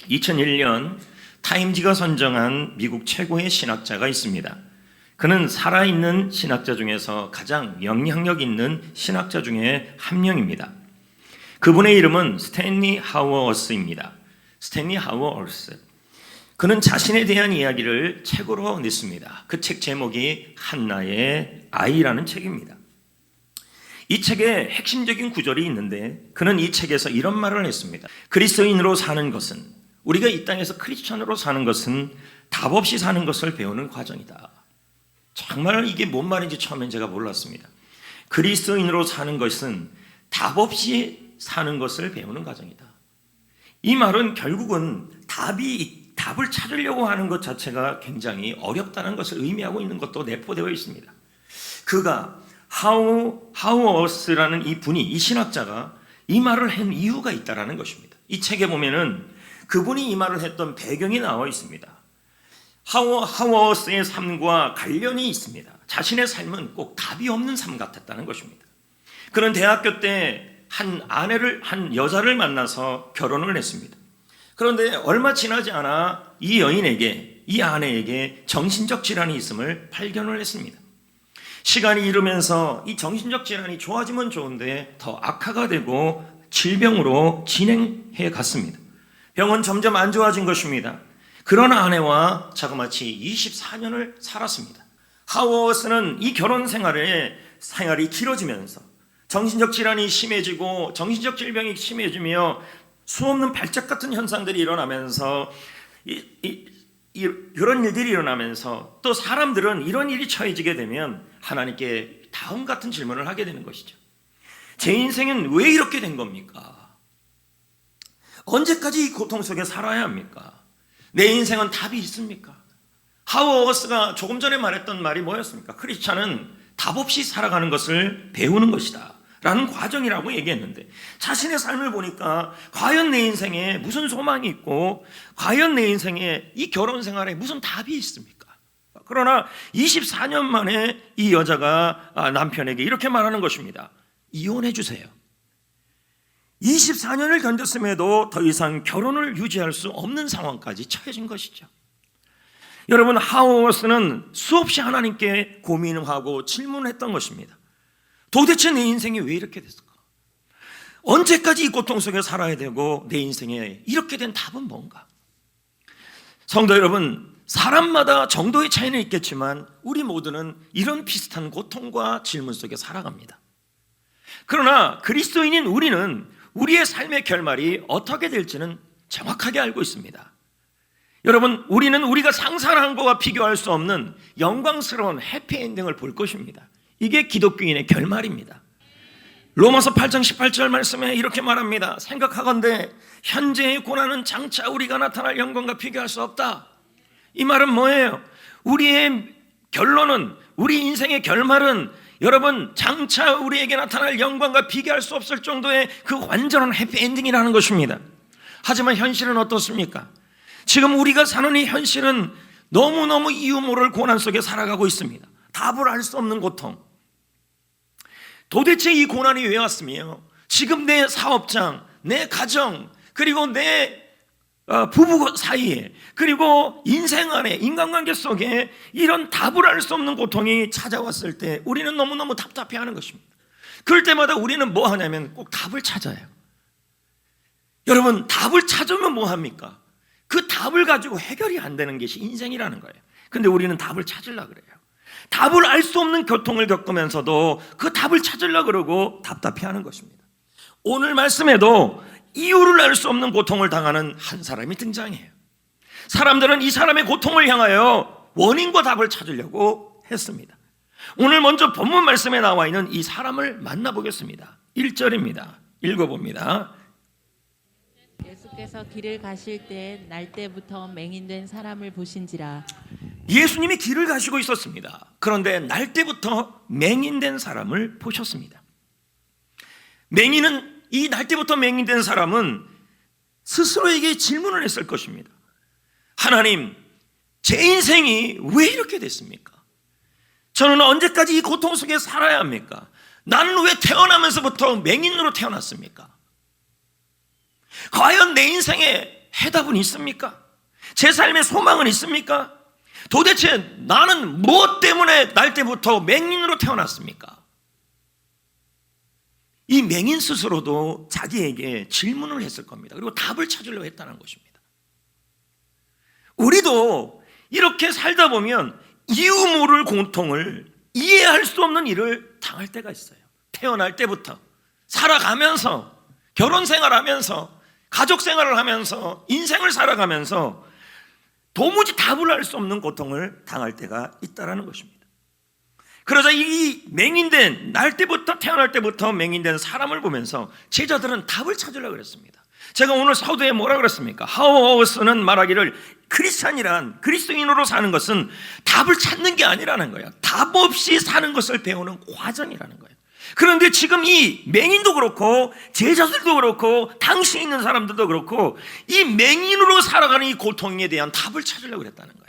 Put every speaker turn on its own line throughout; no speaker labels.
2001년 타임지가 선정한 미국 최고의 신학자가 있습니다. 그는 살아있는 신학자 중에서 가장 영향력 있는 신학자 중에 한 명입니다. 그분의 이름은 스탠리 하워스입니다. 스탠리 하워스. 그는 자신에 대한 이야기를 책으로 냈습니다. 그 책 제목이 한나의 아이라는 책입니다. 이 책에 핵심적인 구절이 있는데 그는 이 책에서 이런 말을 했습니다. 그리스도인으로 사는 것은, 우리가 이 땅에서 크리스천으로 사는 것은 답 없이 사는 것을 배우는 과정이다. 정말 이게 뭔 말인지 처음엔 제가 몰랐습니다. 그리스도인으로 사는 것은 답 없이 사는 것을 배우는 과정이다. 이 말은 결국은 답을 찾으려고 하는 것 자체가 굉장히 어렵다는 것을 의미하고 있는 것도 내포되어 있습니다. 그가 하워스라는 이 분이, 이 신학자가 이 말을 한 이유가 있다라는 것입니다. 이 책에 보면은 그분이 이 말을 했던 배경이 나와 있습니다. 하워스의 삶과 관련이 있습니다. 자신의 삶은 꼭 답이 없는 삶 같았다는 것입니다. 그는 대학교 때 한 여자를 만나서 결혼을 했습니다. 그런데 얼마 지나지 않아 이 아내에게 정신적 질환이 있음을 발견을 했습니다. 시간이 이르면서 이 정신적 질환이 좋아지면 좋은데 더 악화가 되고 질병으로 진행해 갔습니다. 병은 점점 안 좋아진 것입니다. 그런 아내와 자그마치 24년을 살았습니다. 하워스는 이 결혼 생활이 길어지면서 정신적 질환이 심해지고 정신적 질병이 심해지며 수없는 발작 같은 현상들이 일어나면서 이런 일들이 일어나면서 또 사람들은 이런 일이 처해지게 되면 하나님께 다음 같은 질문을 하게 되는 것이죠. 제 인생은 왜 이렇게 된 겁니까? 언제까지 이 고통 속에 살아야 합니까? 내 인생은 답이 있습니까? 하워스가 조금 전에 말했던 말이 뭐였습니까? 크리스찬은 답 없이 살아가는 것을 배우는 것이다 라는 과정이라고 얘기했는데, 자신의 삶을 보니까 과연 내 인생에 무슨 소망이 있고 과연 내 인생에 이 결혼 생활에 무슨 답이 있습니까? 그러나 24년 만에 이 여자가 남편에게 이렇게 말하는 것입니다. 이혼해 주세요. 24년을 견뎠음에도 더 이상 결혼을 유지할 수 없는 상황까지 처해진 것이죠. 여러분, 하워스는 수없이 하나님께 고민하고 질문했던 것입니다. 도대체 내 인생이 왜 이렇게 됐을까? 언제까지 이 고통 속에 살아야 되고 내 인생에 이렇게 된 답은 뭔가? 성도 여러분, 사람마다 정도의 차이는 있겠지만 우리 모두는 이런 비슷한 고통과 질문 속에 살아갑니다. 그러나 그리스도인인 우리는 우리의 삶의 결말이 어떻게 될지는 정확하게 알고 있습니다. 여러분, 우리는 우리가 상상한 것과 비교할 수 없는 영광스러운 해피엔딩을 볼 것입니다. 이게 기독교인의 결말입니다. 로마서 8장 18절 말씀에 이렇게 말합니다. 생각하건대 현재의 고난은 장차 우리가 나타날 영광과 비교할 수 없다. 이 말은 뭐예요? 우리의 결론은, 우리 인생의 결말은 여러분, 장차 우리에게 나타날 영광과 비교할 수 없을 정도의 그 완전한 해피엔딩이라는 것입니다. 하지만 현실은 어떻습니까? 지금 우리가 사는 이 현실은 너무너무 이유 모를 고난 속에 살아가고 있습니다. 답을 알 수 없는 고통. 도대체 이 고난이 왜 왔으며 지금 내 사업장, 내 가정, 그리고 내 부부 사이에, 그리고 인생 안에, 인간관계 속에 이런 답을 알 수 없는 고통이 찾아왔을 때 우리는 너무너무 답답해하는 것입니다. 그럴 때마다 우리는 뭐 하냐면 꼭 답을 찾아요. 여러분, 답을 찾으면 뭐 합니까? 그 답을 가지고 해결이 안 되는 것이 인생이라는 거예요. 근데 우리는 답을 찾으려고 그래요. 답을 알 수 없는 고통을 겪으면서도 그 답을 찾으려고 그러고 답답해하는 것입니다. 오늘 말씀에도 이유를 알 수 없는 고통을 당하는 한 사람이 등장해요. 사람들은 이 사람의 고통을 향하여 원인과 답을 찾으려고 했습니다. 오늘 먼저 본문 말씀에 나와 있는 이 사람을 만나보겠습니다. 1절입니다. 읽어봅니다.
예수께서 길을 가실 때 날때부터 맹인된 사람을 보신지라.
예수님이 길을 가시고 있었습니다. 그런데 날때부터 맹인된 사람을 보셨습니다. 이 날때부터 맹인된 사람은 스스로에게 질문을 했을 것입니다. 하나님, 제 인생이 왜 이렇게 됐습니까? 저는 언제까지 이 고통 속에 살아야 합니까? 나는 왜 태어나면서부터 맹인으로 태어났습니까? 과연 내 인생에 해답은 있습니까? 제 삶의 소망은 있습니까? 도대체 나는 무엇 때문에 날 때부터 맹인으로 태어났습니까? 이 맹인 스스로도 자기에게 질문을 했을 겁니다. 그리고 답을 찾으려고 했다는 것입니다. 우리도 이렇게 살다 보면 이유 모를 고통을, 이해할 수 없는 일을 당할 때가 있어요. 태어날 때부터 살아가면서, 결혼 생활하면서, 가족 생활을 하면서, 인생을 살아가면서 도무지 답을 알 수 없는 고통을 당할 때가 있다는 것입니다. 그러자 이 맹인된, 태어날 때부터 맹인된 사람을 보면서 제자들은 답을 찾으려고 그랬습니다. 제가 오늘 서두에 뭐라 그랬습니까? 하우어스는 말하기를 크리스찬이란, 그리스도인으로 사는 것은 답을 찾는 게 아니라는 거예요. 답 없이 사는 것을 배우는 과정이라는 거예요. 그런데 지금 이 맹인도 그렇고 제자들도 그렇고 당시 있는 사람들도 그렇고 이 맹인으로 살아가는 이 고통에 대한 답을 찾으려고 그랬다는 거예요.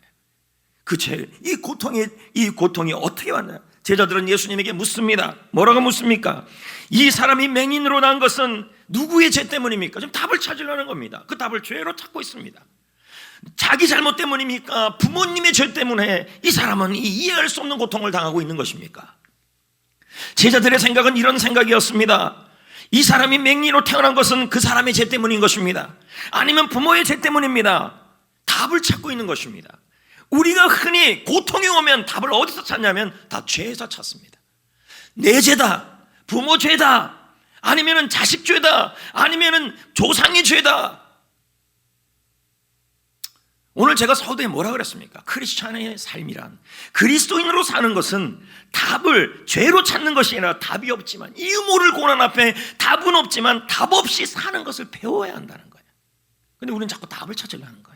이 고통이 어떻게 왔나요? 제자들은 예수님에게 묻습니다. 뭐라고 묻습니까? 이 사람이 맹인으로 난 것은 누구의 죄 때문입니까? 지금 답을 찾으려는 겁니다. 그 답을 죄로 찾고 있습니다. 자기 잘못 때문입니까? 부모님의 죄 때문에 이 사람은 이해할 수 없는 고통을 당하고 있는 것입니까? 제자들의 생각은 이런 생각이었습니다. 이 사람이 맹인으로 태어난 것은 그 사람의 죄 때문인 것입니다. 아니면 부모의 죄 때문입니다. 답을 찾고 있는 것입니다. 우리가 흔히 고통이 오면 답을 어디서 찾냐면 다 죄에서 찾습니다. 내 죄다, 부모 죄다, 아니면 자식 죄다, 아니면 조상의 죄다. 오늘 제가 서두에 뭐라 그랬습니까? 크리스찬의 삶이란, 그리스도인으로 사는 것은 답을 죄로 찾는 것이 아니라 답이 없지만, 이유 모를 고난 앞에 답은 없지만 답 없이 사는 것을 배워야 한다는 거예요. 근데 우리는 자꾸 답을 찾으려 하는 거예요.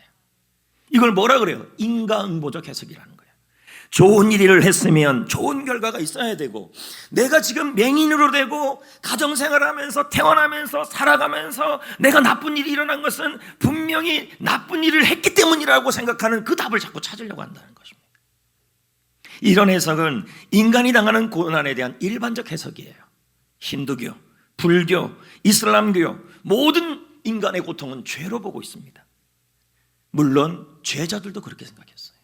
이걸 뭐라 그래요? 인과응보적 해석이라는 거예요. 좋은 일을 했으면 좋은 결과가 있어야 되고, 내가 지금 맹인으로 되고 가정생활을 하면서 태어나면서 살아가면서 내가 나쁜 일이 일어난 것은 분명히 나쁜 일을 했기 때문이라고 생각하는 그 답을 자꾸 찾으려고 한다는 것입니다. 이런 해석은 인간이 당하는 고난에 대한 일반적 해석이에요. 힌두교, 불교, 이슬람교 모든 인간의 고통은 죄로 보고 있습니다. 물론 제자들도 그렇게 생각했어요.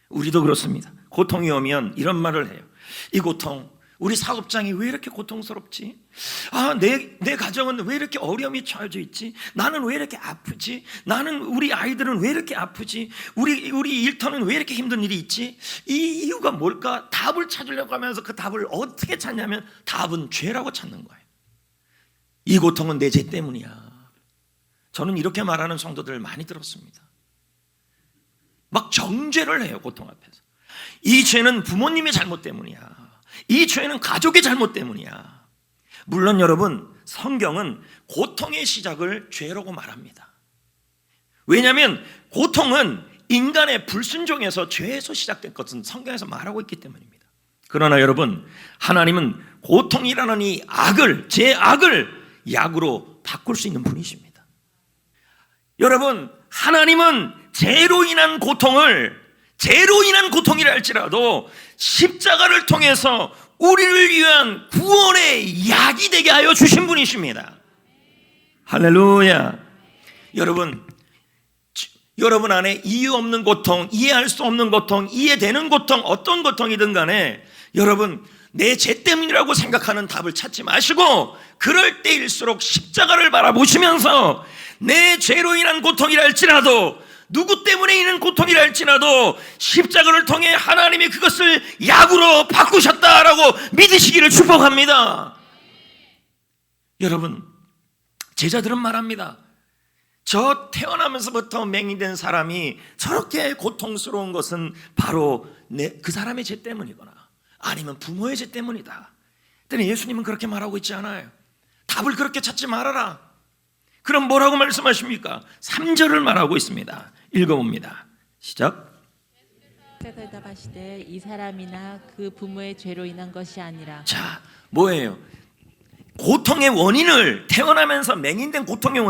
우리도 그렇습니다. 고통이 오면 이런 말을 해요. 이 고통, 우리 사업장이 왜 이렇게 고통스럽지? 내 가정은 왜 이렇게 어려움이 처해져 있지? 나는 왜 이렇게 아프지? 우리 아이들은 왜 이렇게 아프지? 우리 일터는 왜 이렇게 힘든 일이 있지? 이 이유가 뭘까? 답을 찾으려고 하면서 그 답을 어떻게 찾냐면 답은 죄라고 찾는 거예요. 이 고통은 내 죄 때문이야. 저는 이렇게 말하는 성도들을 많이 들었습니다. 막 정죄를 해요, 고통 앞에서. 이 죄는 부모님의 잘못 때문이야. 이 죄는 가족의 잘못 때문이야. 물론 여러분, 성경은 고통의 시작을 죄라고 말합니다. 왜냐하면 고통은 인간의 불순종에서 죄에서 시작된 것은 성경에서 말하고 있기 때문입니다. 그러나 여러분, 하나님은 고통이라는 이 악을, 제 악을 약으로 바꿀 수 있는 분이십니다. 여러분, 하나님은 죄로 인한 고통이라 할지라도 십자가를 통해서 우리를 위한 구원의 약이 되게 하여 주신 분이십니다. 할렐루야. 여러분 안에 이유 없는 고통, 이해할 수 없는 고통, 이해되는 고통, 어떤 고통이든 간에 여러분, 내 죄 때문이라고 생각하는 답을 찾지 마시고, 그럴 때일수록 십자가를 바라보시면서 내 죄로 인한 고통이라 할지라도, 누구 때문에 있는 고통이라 할지라도 십자가를 통해 하나님이 그것을 약으로 바꾸셨다라고 믿으시기를 축복합니다. 여러분, 제자들은 말합니다. 저 태어나면서부터 맹인된 사람이 저렇게 고통스러운 것은 바로 그 사람의 죄 때문이거나 아니면 부모의 죄 때문이다. 그런데 예수님은 그렇게 말하고 있지 않아요. 답을 그렇게 찾지 말아라. 그럼 뭐라고 말씀하십니까? 3절을 말하고 있습니다. 읽어봅니다. 시작.
대답하시되 이 사람이나 그 부모의 죄로 인한 것이 아니라.
자, 뭐예요? 고통의 원인을, 태어나면서 맹인된 고통의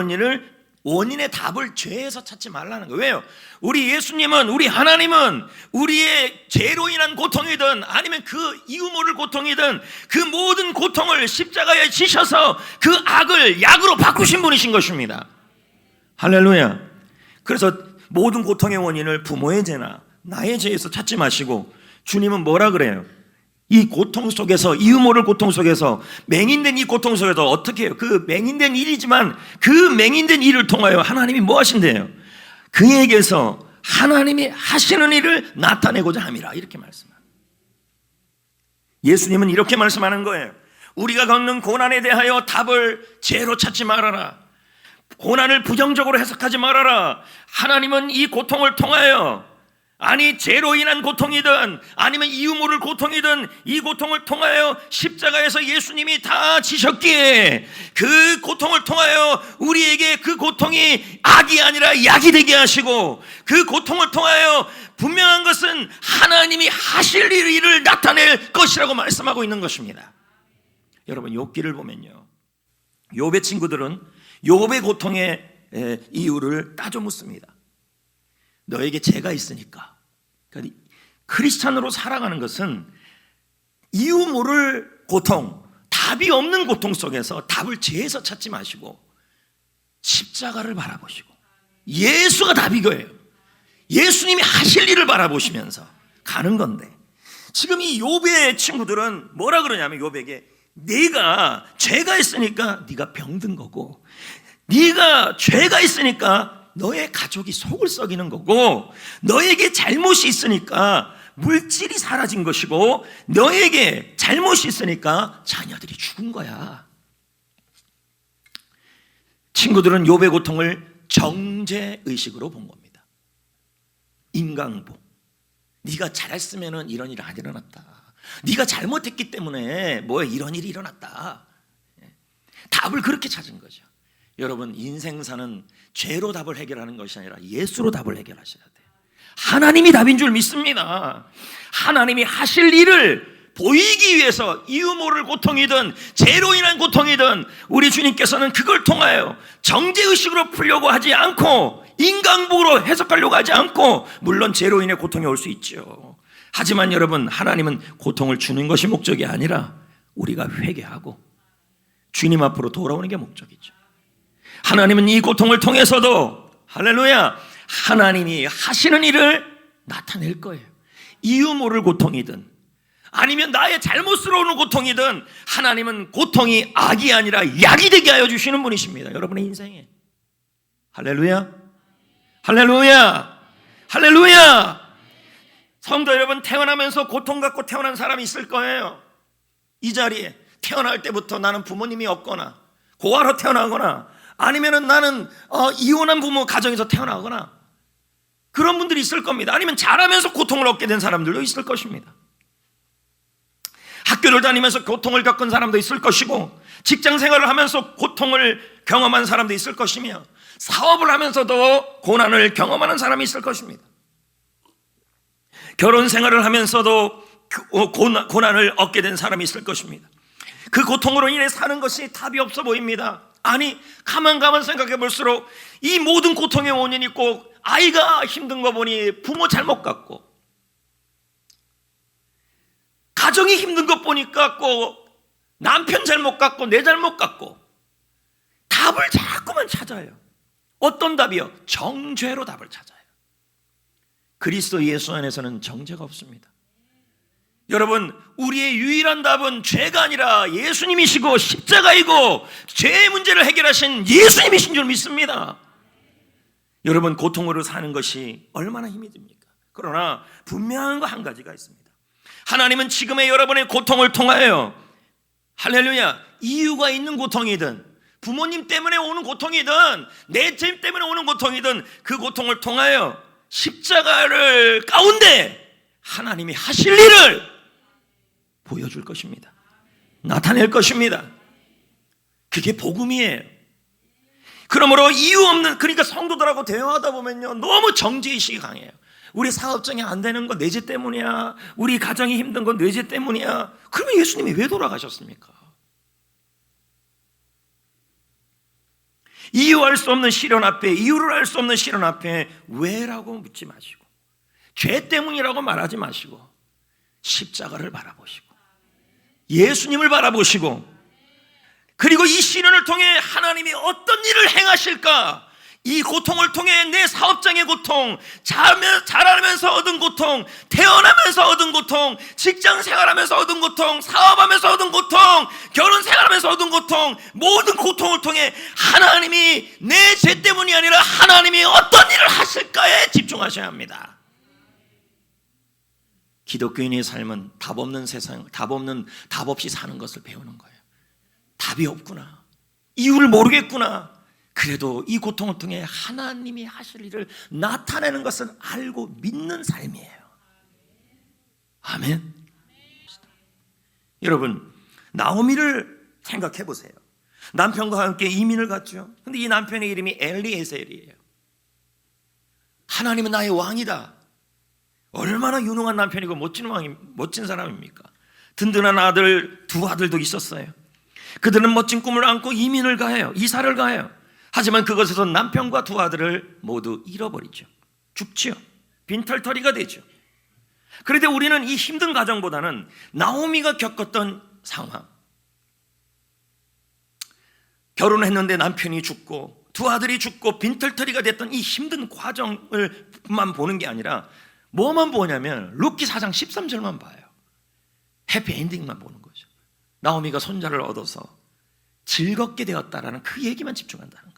원인의 답을 죄에서 찾지 말라는 거예요. 왜요? 우리 예수님은, 우리 하나님은 우리의 죄로 인한 고통이든 아니면 그 이유 모를 고통이든 그 모든 고통을 십자가에 지셔서 그 악을 약으로 바꾸신 분이신 것입니다. 할렐루야. 그래서 모든 고통의 원인을 부모의 죄나 나의 죄에서 찾지 마시고 주님은 뭐라 그래요? 이 고통 속에서, 이유 모를 고통 속에서, 맹인된 이 고통 속에서 어떻게 해요? 그 맹인된 일이지만 그 맹인된 일을 통하여 하나님이 뭐 하신대요? 그에게서 하나님이 하시는 일을 나타내고자 함이라, 이렇게 말씀합니다. 예수님은 이렇게 말씀하는 거예요. 우리가 겪는 고난에 대하여 답을 죄로 찾지 말아라. 고난을 부정적으로 해석하지 말아라. 하나님은 이 고통을 통하여, 아니 죄로 인한 고통이든 아니면 이유 모를 고통이든 이 고통을 통하여 십자가에서 예수님이 다 지셨기에 그 고통을 통하여 우리에게 그 고통이 악이 아니라 약이 되게 하시고, 그 고통을 통하여 분명한 것은 하나님이 하실 일을 나타낼 것이라고 말씀하고 있는 것입니다. 여러분, 욥기를 보면요, 욥의 친구들은 욥의 고통의 이유를 따져 묻습니다. 너에게 죄가 있으니까. 그러니까 크리스찬으로 살아가는 것은 이유 모를 고통, 답이 없는 고통 속에서 답을 죄에서 찾지 마시고 십자가를 바라보시고 예수가 답이고요. 예수님이 하실 일을 바라보시면서 가는 건데, 지금 이 욥의 친구들은 뭐라 그러냐면, 욥에게 네가 죄가 있으니까 네가 병든 거고, 네가 죄가 있으니까 너의 가족이 속을 썩이는 거고, 너에게 잘못이 있으니까 물질이 사라진 것이고, 너에게 잘못이 있으니까 자녀들이 죽은 거야. 친구들은 욥의 고통을 정죄의식으로 본 겁니다. 인강보. 네가 잘했으면 이런 일이 안 일어났다. 네가 잘못했기 때문에 뭐 이런 일이 일어났다. 답을 그렇게 찾은 거죠. 여러분, 인생사는 죄로 답을 해결하는 것이 아니라 예수로 답을 해결하셔야 돼요. 하나님이 답인 줄 믿습니다. 하나님이 하실 일을 보이기 위해서 이유 모를 고통이든 죄로 인한 고통이든 우리 주님께서는 그걸 통하여 정죄의식으로 풀려고 하지 않고, 인간복으로 해석하려고 하지 않고, 물론 죄로 인해 고통이 올 수 있죠. 하지만 여러분, 하나님은 고통을 주는 것이 목적이 아니라 우리가 회개하고 주님 앞으로 돌아오는 게 목적이죠. 하나님은 이 고통을 통해서도, 할렐루야, 하나님이 하시는 일을 나타낼 거예요. 이유 모를 고통이든 아니면 나의 잘못으로 오는 고통이든 하나님은 고통이 악이 아니라 약이 되게 하여 주시는 분이십니다. 여러분의 인생에. 할렐루야, 할렐루야, 할렐루야. 성도 여러분, 태어나면서 고통 갖고 태어난 사람이 있을 거예요. 이 자리에 태어날 때부터 나는 부모님이 없거나 고아로 태어나거나 아니면은 나는 이혼한 부모 가정에서 태어나거나 그런 분들이 있을 겁니다. 아니면 자라면서 고통을 얻게 된 사람들도 있을 것입니다. 학교를 다니면서 고통을 겪은 사람도 있을 것이고, 직장 생활을 하면서 고통을 경험한 사람도 있을 것이며, 사업을 하면서도 고난을 경험하는 사람이 있을 것입니다. 결혼 생활을 하면서도 고난을 얻게 된 사람이 있을 것입니다. 그 고통으로 인해 사는 것이 답이 없어 보입니다. 아니, 가만 생각해 볼수록 이 모든 고통의 원인이 꼭 아이가 힘든 거 보니 부모 잘못 같고, 가정이 힘든 것 보니까 꼭 남편 잘못 같고 내 잘못 같고, 답을 자꾸만 찾아요. 어떤 답이요? 정죄로 답을 찾아요. 그리스도 예수 안에서는 정죄가 없습니다. 여러분, 우리의 유일한 답은 죄가 아니라 예수님이시고 십자가이고 죄의 문제를 해결하신 예수님이신 줄 믿습니다. 여러분, 고통으로 사는 것이 얼마나 힘이 듭니까? 그러나 분명한 거 한 가지가 있습니다. 하나님은 지금의 여러분의 고통을 통하여, 할렐루야, 이유가 있는 고통이든 부모님 때문에 오는 고통이든 내 죄 때문에 오는 고통이든 그 고통을 통하여 십자가를 가운데 하나님이 하실 일을 보여줄 것입니다. 나타낼 것입니다. 그게 복음이에요. 그러므로 이유 없는, 그러니까 성도들하고 대화하다 보면요, 너무 정죄의식이 강해요. 우리 사업장이 안 되는 건 내 죄 때문이야. 우리 가정이 힘든 건 내 죄 때문이야. 그러면 예수님이 왜 돌아가셨습니까? 이유할 수 없는 시련 앞에, 이유를 알 수 없는 시련 앞에 왜라고 묻지 마시고, 죄 때문이라고 말하지 마시고, 십자가를 바라보시고 예수님을 바라보시고, 그리고 이 시련을 통해 하나님이 어떤 일을 행하실까, 이 고통을 통해 내 사업장의 고통, 자라면서 얻은 고통, 태어나면서 얻은 고통, 직장 생활하면서 얻은 고통, 사업하면서 얻은 고통, 결혼 생활하면서 얻은 고통, 모든 고통을 통해 하나님이 내 죄 때문이 아니라 하나님이 어떤 일을 하실까에 집중하셔야 합니다. 기독교인의 삶은 답 없는 세상, 답 없이 사는 것을 배우는 거예요. 답이 없구나, 이유를 모르겠구나. 그래도 이 고통을 통해 하나님이 하실 일을 나타내는 것은 알고 믿는 삶이에요. 아멘. 여러분, 나오미를 생각해 보세요. 남편과 함께 이민을 갔죠. 근데 이 남편의 이름이 엘리에셀이에요. 하나님은 나의 왕이다. 얼마나 유능한 남편이고 멋진 사람입니까? 든든한 아들, 두 아들도 있었어요. 그들은 멋진 꿈을 안고 이민을 가요. 이사를 가요. 하지만 그것에서 남편과 두 아들을 모두 잃어버리죠. 죽지요. 빈털터리가 되죠. 그런데 우리는 이 힘든 가정보다는 나오미가 겪었던 상황, 결혼을 했는데 남편이 죽고 두 아들이 죽고 빈털터리가 됐던 이 힘든 과정을만 보는 게 아니라 뭐만 보냐면 룻기 4장 13절만 봐요. 해피엔딩만 보는 거죠. 나오미가 손자를 얻어서 즐겁게 되었다라는 그 얘기만 집중한다는 거예요.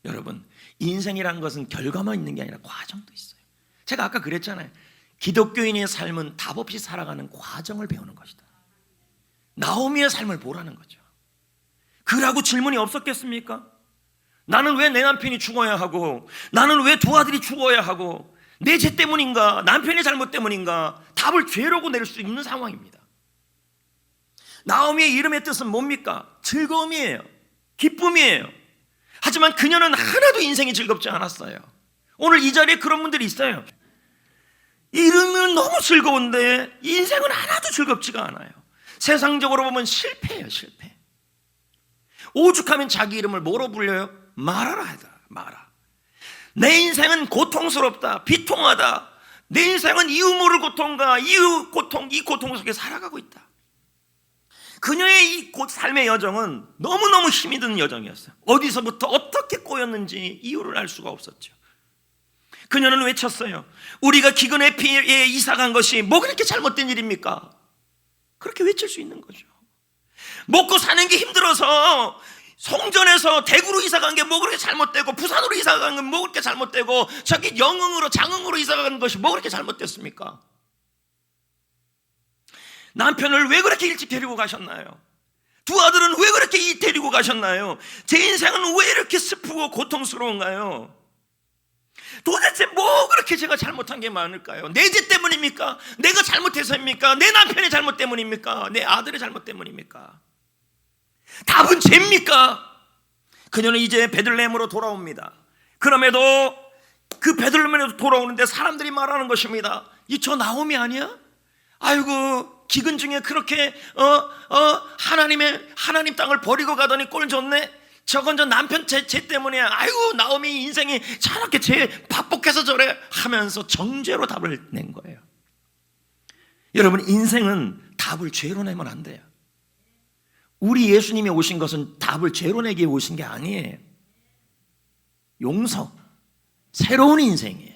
여러분, 인생이라는 것은 결과만 있는 게 아니라 과정도 있어요. 제가 아까 그랬잖아요. 기독교인의 삶은 답 없이 살아가는 과정을 배우는 것이다. 나오미의 삶을 보라는 거죠. 그라고 질문이 없었겠습니까? 나는 왜 내 남편이 죽어야 하고, 나는 왜 두 아들이 죽어야 하고, 내 죄 때문인가, 남편의 잘못 때문인가, 답을 죄로고 내릴 수 있는 상황입니다. 나오미의 이름의 뜻은 뭡니까? 즐거움이에요. 기쁨이에요. 하지만 그녀는 하나도 인생이 즐겁지 않았어요. 오늘 이 자리에 그런 분들이 있어요. 이름은 너무 즐거운데 인생은 하나도 즐겁지가 않아요. 세상적으로 보면 실패예요, 실패. 오죽하면 자기 이름을 뭐로 불려요? 마라라 하더라, 마라. 내 인생은 고통스럽다, 비통하다. 내 인생은 이유 모를 고통과 이 고통 속에 살아가고 있다. 그녀의 이 삶의 여정은 너무너무 힘이 드는 여정이었어요. 어디서부터 어떻게 꼬였는지 이유를 알 수가 없었죠. 그녀는 외쳤어요. 우리가 기근의 피에 이사간 것이 뭐 그렇게 잘못된 일입니까? 그렇게 외칠 수 있는 거죠. 먹고 사는 게 힘들어서 송전에서 대구로 이사간 게 뭐 그렇게 잘못되고, 부산으로 이사간 건 뭐 그렇게 잘못되고, 저기 장흥으로 이사간 것이 뭐 그렇게 잘못됐습니까? 남편을 왜 그렇게 일찍 데리고 가셨나요? 두 아들은 왜 그렇게 데리고 가셨나요? 제 인생은 왜 이렇게 슬프고 고통스러운가요? 도대체 뭐 그렇게 제가 잘못한 게 많을까요? 내 죄 때문입니까? 내가 잘못해서입니까? 내 남편의 잘못 때문입니까? 내 아들의 잘못 때문입니까? 답은 죄입니까? 그녀는 이제 베들레헴으로 돌아옵니다. 그럼에도 그 베들레헴으로 돌아오는데 사람들이 말하는 것입니다. 이 저 나오미 아니야? 아이고, 기근 중에 그렇게 하나님 땅을 버리고 가더니 꼴 좋네. 저건 저 남편 죄 때문이야. 아이고, 나오미 인생이 저렇게 죄 밥복해서 저래 하면서 정죄로 답을 낸 거예요. 여러분, 인생은 답을 죄로 내면 안 돼요. 우리 예수님이 오신 것은 답을 죄로 내기 위해 오신 게 아니에요. 용서, 새로운 인생이에요.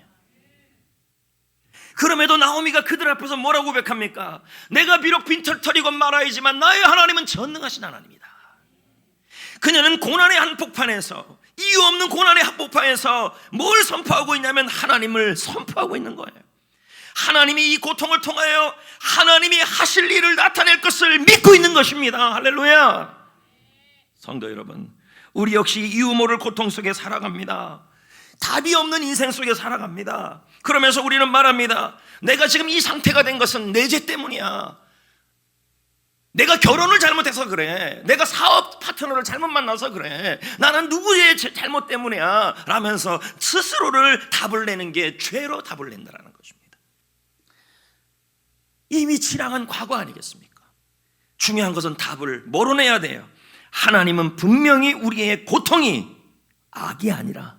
그럼에도 나오미가 그들 앞에서 뭐라고 고백합니까? 내가 비록 빈털터리고 말아야지만 나의 하나님은 전능하신 하나님이다. 그녀는 고난의 한복판에서, 이유 없는 고난의 한복판에서 뭘 선포하고 있냐면 하나님을 선포하고 있는 거예요. 하나님이 이 고통을 통하여 하나님이 하실 일을 나타낼 것을 믿고 있는 것입니다. 할렐루야. 성도 여러분, 우리 역시 이유 모를 고통 속에 살아갑니다. 답이 없는 인생 속에 살아갑니다. 그러면서 우리는 말합니다. 내가 지금 이 상태가 된 것은 내 죄 때문이야. 내가 결혼을 잘못해서 그래. 내가 사업 파트너를 잘못 만나서 그래. 나는 누구의 잘못 때문이야 라면서 스스로를 답을 내는 게 죄로 답을 낸다는 것입니다. 이미 지나간 과거 아니겠습니까? 중요한 것은 답을 뭐로 내야 돼요? 하나님은 분명히 우리의 고통이 악이 아니라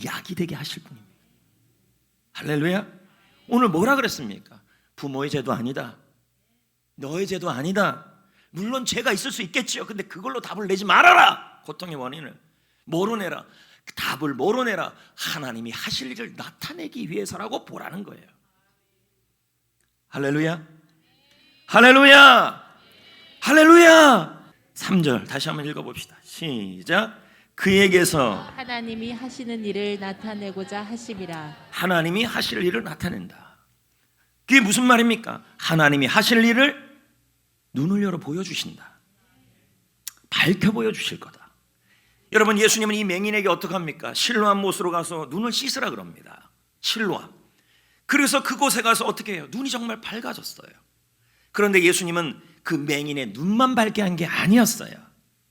약이 되게 하실 분입니다. 할렐루야. 오늘 뭐라 그랬습니까? 부모의 죄도 아니다, 너의 죄도 아니다. 물론 죄가 있을 수 있겠지요. 근데 그걸로 답을 내지 말아라. 고통의 원인을 뭐로 내라? 답을 뭐로 내라? 하나님이 하실 일을 나타내기 위해서라고 보라는 거예요. 할렐루야, 할렐루야, 할렐루야. 3절 다시 한번 읽어봅시다. 시작. 그에게서
하나님이 하시는 일을 나타내고자 하심이라.
하나님이 하실 일을 나타낸다. 그게 무슨 말입니까? 하나님이 하실 일을 눈을 열어 보여주신다. 밝혀 보여주실 거다. 여러분, 예수님은 이 맹인에게 어떻게 합니까? 실로암 못으로 가서 눈을 씻으라 그럽니다. 실로암. 그래서 그곳에 가서 어떻게 해요? 눈이 정말 밝아졌어요. 그런데 예수님은 그 맹인의 눈만 밝게 한 게 아니었어요.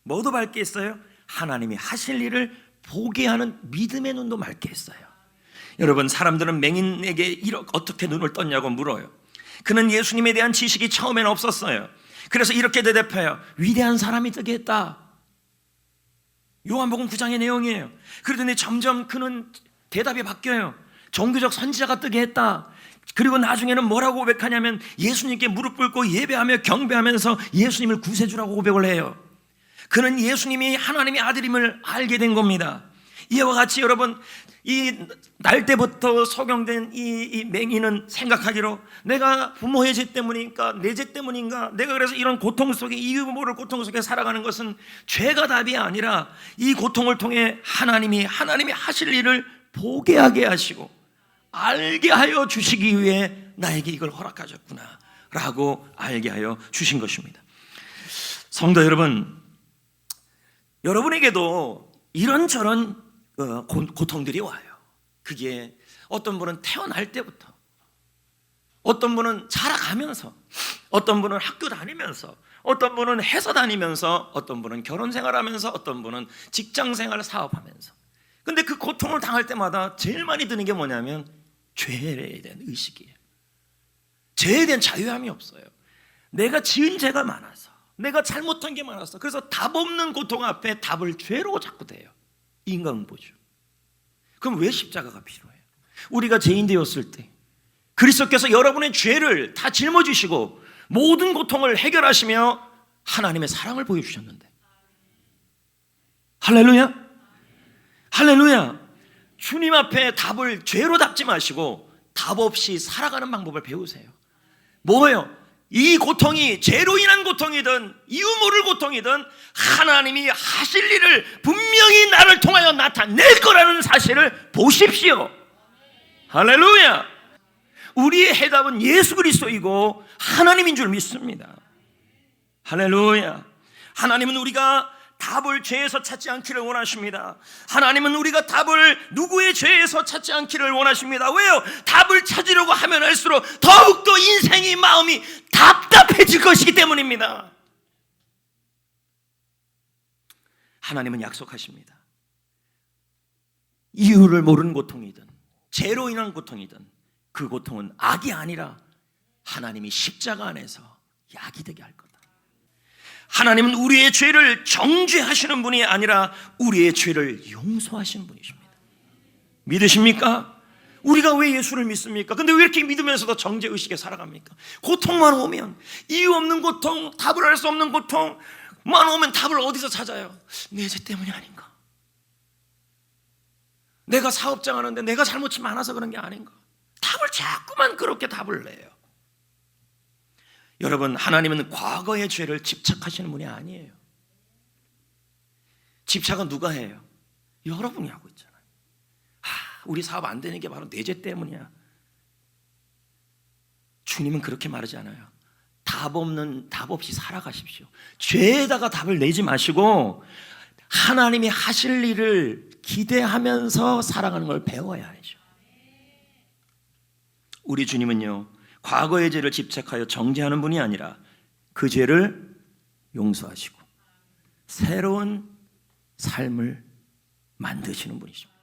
뭐도 밝게 했어요? 하나님이 하실 일을 보게 하는 믿음의 눈도 밝게 했어요. 여러분, 사람들은 맹인에게 어떻게 눈을 떴냐고 물어요. 그는 예수님에 대한 지식이 처음에는 없었어요. 그래서 이렇게 대답해요. 위대한 사람이 뜨게 했다. 요한복음 9장의 내용이에요. 그러더니 점점 그는 대답이 바뀌어요. 종교적 선지자가 뜨게 했다. 그리고 나중에는 뭐라고 고백하냐면 예수님께 무릎 꿇고 예배하며 경배하면서 예수님을 구세주라고 고백을 해요. 그는 예수님이 하나님의 아들임을 알게 된 겁니다. 이와 같이 여러분, 이 날 때부터 소경된 이 맹인은 생각하기로 내가 부모의 죄 때문인가 내 죄 때문인가, 내가 그래서 이런 고통 속에, 이유 모를 고통 속에 살아가는 것은 죄가 답이 아니라 이 고통을 통해 하나님이 하실 일을 보게 하게 하시고 알게 하여 주시기 위해 나에게 이걸 허락하셨구나 라고 알게 하여 주신 것입니다. 성도 여러분, 여러분에게도 이런저런 고통들이 와요. 그게 어떤 분은 태어날 때부터, 어떤 분은 자라가면서, 어떤 분은 학교 다니면서, 어떤 분은 회사 다니면서, 어떤 분은 결혼 생활하면서, 어떤 분은 직장 생활 사업하면서. 근데 그 고통을 당할 때마다 제일 많이 드는 게 뭐냐면 죄에 대한 의식이에요. 죄에 대한 자유함이 없어요. 내가 지은 죄가 많아서, 내가 잘못한 게 많아서, 그래서 답 없는 고통 앞에 답을 죄로 자꾸 대요. 인간보죠. 그럼 왜 십자가가 필요해요? 우리가 죄인 되었을 때 그리스도께서 여러분의 죄를 다 짊어지시고 모든 고통을 해결하시며 하나님의 사랑을 보여주셨는데, 할렐루야, 할렐루야. 주님 앞에 답을 죄로 답지 마시고 답 없이 살아가는 방법을 배우세요. 뭐예요? 이 고통이 죄로 인한 고통이든 이유 모를 고통이든 하나님이 하실 일을 분명히 나를 통하여 나타낼 거라는 사실을 보십시오. 할렐루야. 우리의 해답은 예수 그리스도이고 하나님인 줄 믿습니다. 할렐루야. 하나님은 우리가 답을 죄에서 찾지 않기를 원하십니다. 하나님은 우리가 답을 누구의 죄에서 찾지 않기를 원하십니다. 왜요? 답을 찾으려고 하면 할수록 더욱더 인생의 마음이 답답해질 것이기 때문입니다. 하나님은 약속하십니다. 이유를 모르는 고통이든 죄로 인한 고통이든 그 고통은 악이 아니라 하나님이 십자가 안에서 약이 되게 할 거다. 하나님은 우리의 죄를 정죄하시는 분이 아니라 우리의 죄를 용서하시는 분이십니다. 믿으십니까? 우리가 왜 예수를 믿습니까? 근데 왜 이렇게 믿으면서도 정죄의식에 살아갑니까? 고통만 오면, 이유 없는 고통, 답을 할 수 없는 고통만 오면 답을 어디서 찾아요? 내 죄 때문이 아닌가? 내가 사업장 하는데 내가 잘못이 많아서 그런 게 아닌가? 답을 자꾸만 그렇게 답을 내요. 여러분, 하나님은 과거의 죄를 집착하시는 분이 아니에요. 집착은 누가 해요? 여러분이 하고 있잖아요. 우리 사업 안 되는 게 바로 내 죄 때문이야. 주님은 그렇게 말하지 않아요. 답 없이 살아가십시오. 죄에다가 답을 내지 마시고 하나님이 하실 일을 기대하면서 살아가는 걸 배워야 하죠. 우리 주님은요, 과거의 죄를 집착하여 정죄하는 분이 아니라 그 죄를 용서하시고 새로운 삶을 만드시는 분이십니다.